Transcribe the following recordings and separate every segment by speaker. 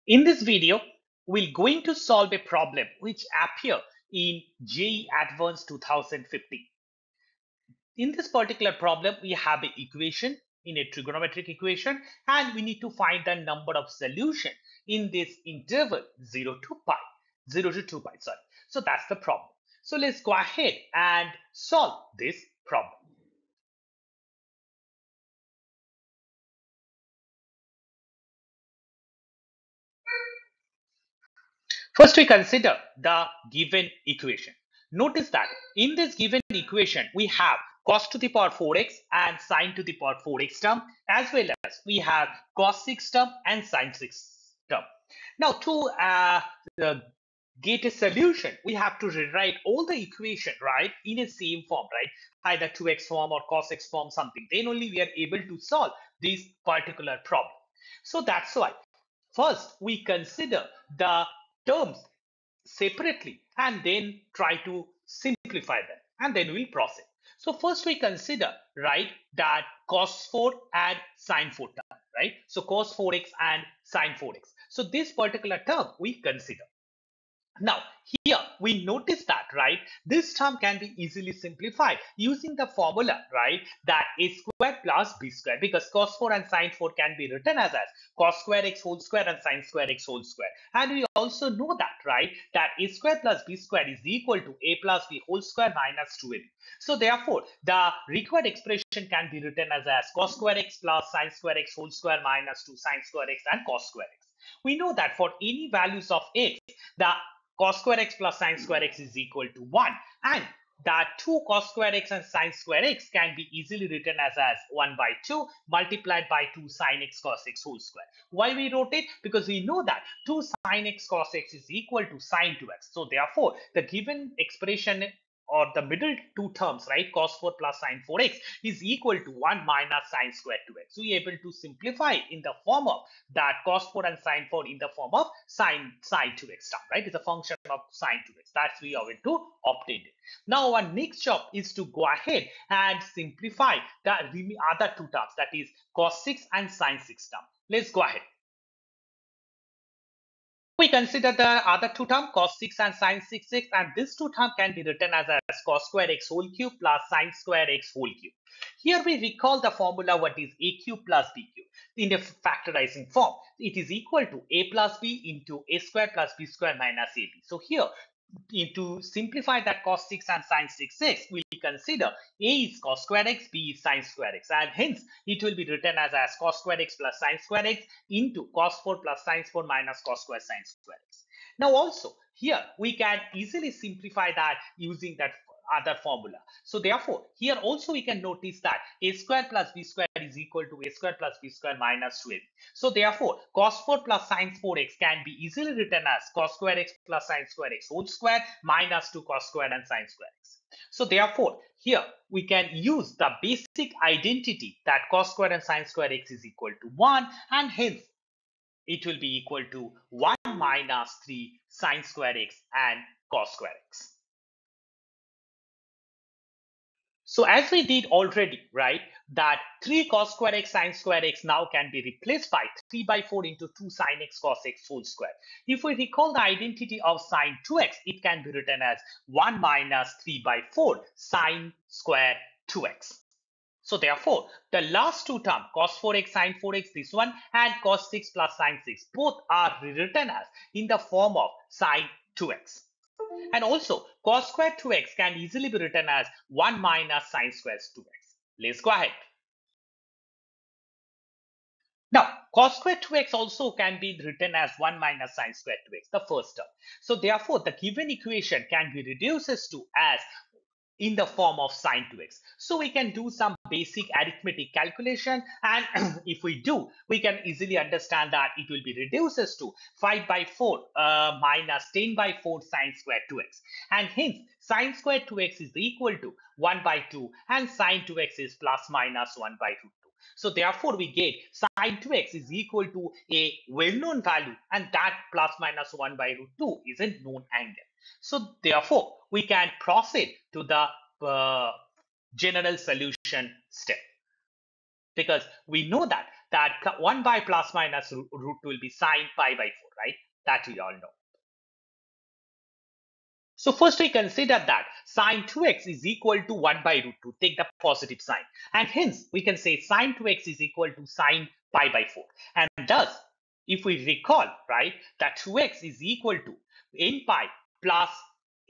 Speaker 1: In this video, we're going to solve a problem which appear in JEE ADVANCE 2015. In this particular problem, we have an equation in a trigonometric equation, and we need to find the number of solution in this interval 0 to 2 pi, sorry. So that's the problem. So let's go ahead and solve this problem. First, we consider the given equation. Notice that in this given equation, we have cos to the power 4x and sin to the power 4x term, as well as we have cos 6 term and sin 6 term. Now, to get a solution, we have to rewrite all the equation, right, in a same form, right? Either 2x form or cos x form, something. Then only we are able to solve this particular problem. So that's why first we consider the terms separately and then try to simplify them, and then we'll proceed. So first we consider, right, that cos 4 and sin 4 term, right? So cos 4x and sin 4x. So this particular term we consider. Now, here we notice that, right, this term can be easily simplified using the formula, right, that a squared plus b squared, because cos 4 and sin 4 can be written as cos square x whole square and sin square x whole square. And we also know that, right, that a square plus b square is equal to a plus b whole square minus 2ab. So therefore, the required expression can be written as cos square x plus sin square x whole square minus 2 sin square x and cos square x. We know that for any values of x, the cos square x plus sin square x is equal to 1, and that 2 cos square x and sin square x can be easily written as 1 by 2 multiplied by 2 sin x cos x whole square. Why we wrote it? Because we know that 2 sin x cos x is equal to sin 2x. So therefore, the given expression or the middle two terms, right, cos 4 plus sin 4x is equal to 1 minus sin square 2x. So we are able to simplify in the form of that cos 4 and sin 4 in the form of sin 2x term, right? It's a function of sin 2x. That's we are going to obtain it. Now our next job is to go ahead and simplify the other two terms, that is cos 6 and sin 6 term. Let's go ahead. We consider the other two terms, cos 6 and sin 6x, and this two term can be written as cos square x whole cube plus sin square x whole cube. Here we recall the formula, what is a cube plus b cube. In a factorizing form, it is equal to a plus b into a square plus b square minus ab. So here, to simplify that cos 6 and sin 6x, we consider a is cos square x, b is sin square x, and hence it will be written as cos square x plus sin square x into cos 4 plus sin 4 minus cos square sin square x. Now also here we can easily simplify that using that other formula. So therefore, here also we can notice that a square plus b square is equal to a square plus b square minus 2ab. So therefore, cos 4 plus sin 4x can be easily written as cos square x plus sin square x whole square minus 2 cos square and sin square x. So therefore, here we can use the basic identity that cos square and sin square x is equal to 1, and hence it will be equal to 1 minus 3 sin square x and cos square x. So as we did already, right, that 3 cos square x sin square x now can be replaced by 3 by 4 into 2 sin x cos x whole square. If we recall the identity of sin 2x, it can be written as 1 minus 3 by 4 sin square 2x. So therefore, the last two terms, cos 4x sin 4x, this one, and cos 6 plus sin 6, both are rewritten as in the form of sin 2x. And also, cos square 2x can easily be written as 1 minus sin square 2x. Let's go ahead. Now, cos square 2x also can be written as 1 minus sin square 2x, the first term. So therefore, the given equation can be reduced to as in the form of sin 2x. So we can do some basic arithmetic calculation, and if we do, we can easily understand that it will be reduced to 5 by 4 minus 10 by 4 sin square 2x, and hence sin square 2x is equal to 1 by 2 and sin 2x is plus minus 1 by root 2. So therefore we get sin 2x is equal to a well-known value, and that plus minus 1 by root 2 is a known angle. So therefore, we can proceed to the general solution step, because we know that that 1 by plus minus root 2 will be sine pi by 4, right? That we all know. So first we consider that sine 2x is equal to 1 by root 2, take the positive sign. And hence we can say sine 2x is equal to sine pi by 4. And thus, if we recall, right, that 2x is equal to n pi plus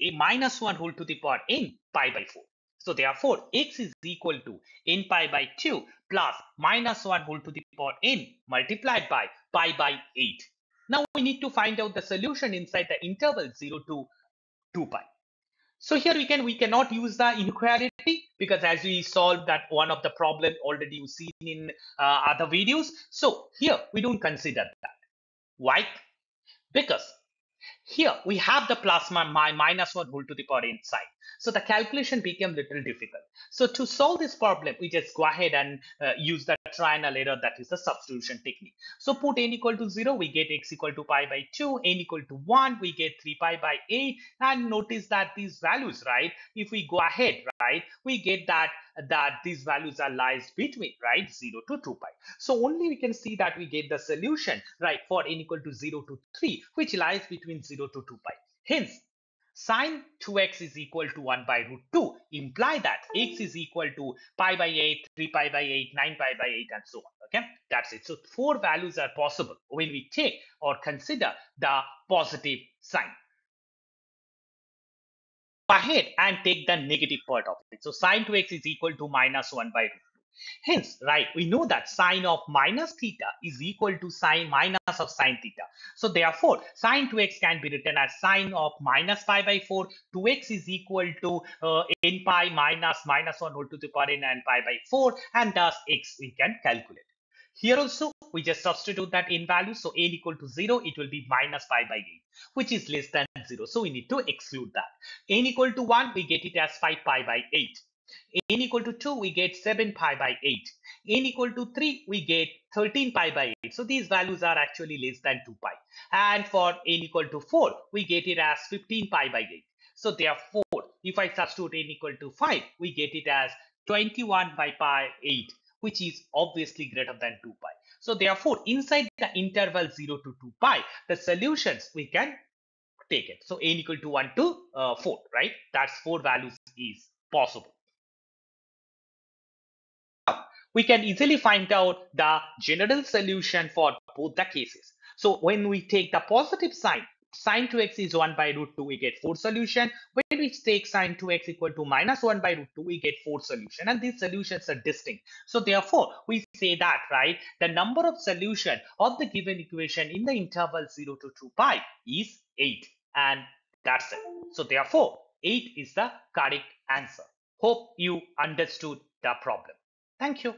Speaker 1: a minus 1 whole to the power n pi by 4. So therefore, x is equal to n pi by 2 plus minus 1 whole to the power n multiplied by pi by 8. Now we need to find out the solution inside the interval 0 to 2 pi. So here we cannot use the inequality because as we solved that one of the problem already you've seen in other videos. So here we don't consider that. Why? Because here we have the plus minus 1 whole to the power inside. So the calculation became little difficult. So to solve this problem, we just go ahead and use the triangle error, that is the substitution technique. So put n equal to 0, we get x equal to pi by 2, n equal to 1, we get 3 pi by 8. And notice that these values, right, if we go ahead, right, we get that these values are lies between, right, 0 to 2 pi. So only we can see that we get the solution, right, for n equal to 0 to 3, which lies between 0 to 2 pi. Hence, sine 2x is equal to 1 by root 2 imply that x is equal to pi by 8, 3 pi by 8, 9 pi by 8 and so on. Okay, that's it. So 4 values are possible when we take or consider the positive sign. Ahead and take the negative part of it. So sine 2x is equal to minus 1 by root 2. Hence, right, we know that sine of minus theta is equal to sine minus of sine theta. So therefore, sine 2x can be written as sine of minus pi by 4. 2x is equal to n pi minus 1 whole to the power n and pi by 4. And thus x we can calculate. Here also, we just substitute that in value. So n equal to 0, it will be minus pi by 8, which is less than 0. So we need to exclude that. N equal to 1, we get it as 5 pi by 8. N equal to 2, we get 7 pi by 8. N equal to 3, we get 13 pi by 8. So these values are actually less than 2 pi. And for n equal to 4, we get it as 15 pi by 8. So therefore, if I substitute n equal to 5, we get it as 21 by pi 8, which is obviously greater than 2 pi. So therefore, inside the interval 0 to 2 pi, the solutions we can take it. So n equal to 1 to 4, right? That's 4 values is possible. We can easily find out the general solution for both the cases. So when we take the positive sign, sine 2x is 1 by root 2, we get 4 solution. When we take sine 2x equal to minus 1 by root 2, we get 4 solution. And these solutions are distinct. So therefore, we say that, right, the number of solution of the given equation in the interval 0 to 2 pi is 8. And that's it. So therefore, 8 is the correct answer. Hope you understood the problem. Thank you.